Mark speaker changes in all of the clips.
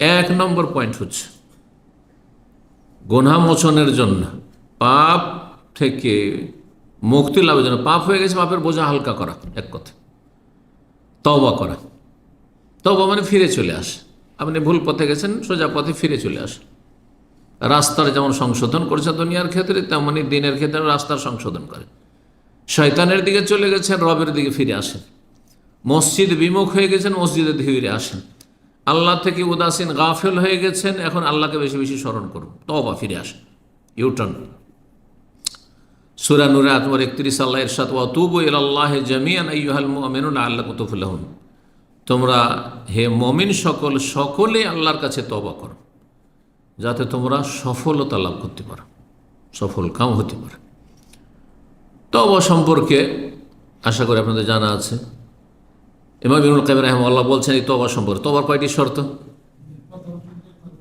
Speaker 1: এক নম্বর পয়েন্ট হচ্ছে গুনাহ মোচনের জন্য, পাপ থেকে মুক্তি লাভের জন্য, পাপ হয়ে গেছে পাপের বোঝা হালকা করা, এক কথা তওবা করা। তওবা মানে ফিরে চলে আসে। আপনি ভুল পথে গেছেন, সোজা পথে ফিরে চলে আসে। রাস্তার যেমন সংশোধন করেছে দুনিয়ার ক্ষেত্রে, তেমনি দিনের ক্ষেত্রে রাস্তার সংশোধন করে। শয়তানের দিকে চলে গেছেন, রবের দিকে ফিরে আসেন। মসজিদ বিমুখ হয়ে গেছেন, মসজিদে ফিরে আসেন। আল্লাহ থেকে উদাসীন গাফেল হয়ে গেছেন, এখন আল্লাহকে বেশি বেশি স্মরণ করুন, তওবা, ফিরে আসেন, ইউটার্ন। সূরা নূর আয়াত নম্বর 31 আল্লাহ ইরশাদ, ওয়া তুবু ইলাল্লাহি জামিআন আইয়ুহাল মুমিনুনা লাআল্লাকুম তুফলিহুন। তোমরা হে মুমিন সকলে আল্লাহর কাছে তওবা করো, যাতে তোমরা সফলতা লাভ করতে পারো, সফল কাম হতে পারে। তওবা সম্পর্কে আশা করি আপনাদের জানা আছে। ইমাম ইবনুল কাইয়িম রাহিমাহুল্লাহ বলছেন এই তওবা সম্পর্কে, তওবার কয়টি শর্ত?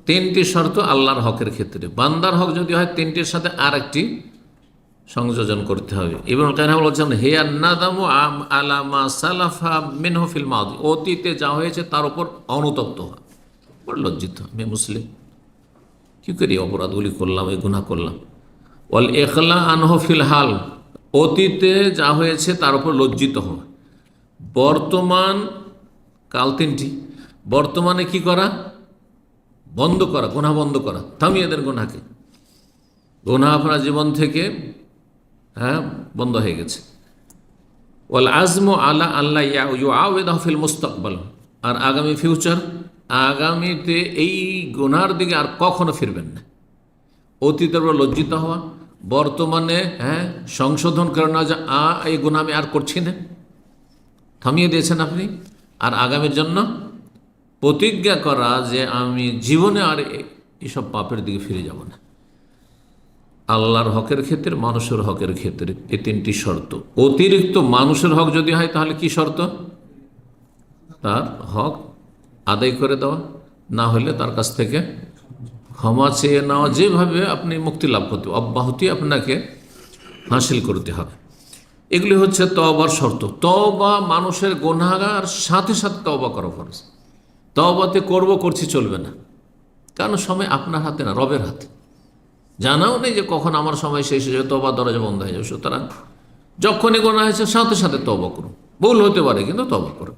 Speaker 1: 3টি শর্ত আল্লাহর হকের ক্ষেত্রে। বান্দার হক যদি হয় 3টির সাথে আর একটি সংযোজন করতে হবে। ইবনুল কাইয়িম বলছেন, হে আন্নাদামু আলা মা সালাফা মিনহু ফিল মাদি, অতীতে যা হয়েছে তার উপর অনুতপ্ত হওয়া। বড় লজ্জিত, আমি মুসলিম, কী করি অপরাধগুলি করলাম, এই গুনাহ করলাম। ওয়াল ইখলা আনহু ফিল হাল, অতীতে যা হয়েছে তার উপর লজ্জিত হওয়া। বর্তমান কাল 3টি। বর্তমানে কি করা? বন্ধ করা, গুনাহ বন্ধ করা, থামিয়ে দেন গুনাহকে। গুনাহ আপনার জীবন থেকে বন্ধ হয়ে গেছে। ওয়াল আজমু আলা আল্লাহ ইউআউযিহু ফিল মুস্তাকবাল, আর আগামী ফিউচার, আগামীতে এই গুনাহর দিকে আর কখনো ফিরবেন না। অতীতের উপর লজ্জিত হওয়া, বর্তমানে সংশোধন করে না, যে এই গুনাহ আমি আর করছি না, থামিয়ে দিয়েছেন আপনি। আর আগামীর জন্য প্রতিজ্ঞা করা যে আমি জীবনে আর এইসব পাপের দিকে ফিরে যাব না। আল্লাহর হকের ক্ষেত্রে, মানুষের হকের ক্ষেত্রে এই 3টি শর্ত। অতিরিক্ত মানুষের হক যদি হয় তাহলে কি শর্ত? তার হক আদায় করে দেওয়া, না হলে তার কাছ থেকে ক্ষমা চেয়ে নেওয়া। যেভাবে আপনি মুক্তি লাভ করতে, অব্যাহতি আপনাকে হাসিল করতে হবে। এগুলি হচ্ছে তওবার শর্ত। তওবা মানুষের গুনাহগার সাথে সাথে তওবা করা ফরজ। তওবাতে করছি চলবে না, কারণ সময় আপনার হাতে না, রবের হাতে। জানাও নেই যে কখন আমার সময় শেষ হয়ে যাবে, তওবার দরজা বন্ধ হয়ে যাবে। সুতরাং যখনই গুনাহ হয়েছে সাথে সাথে তওবা করুন। ভুল হতে পারে কিন্তু তওবা করুন।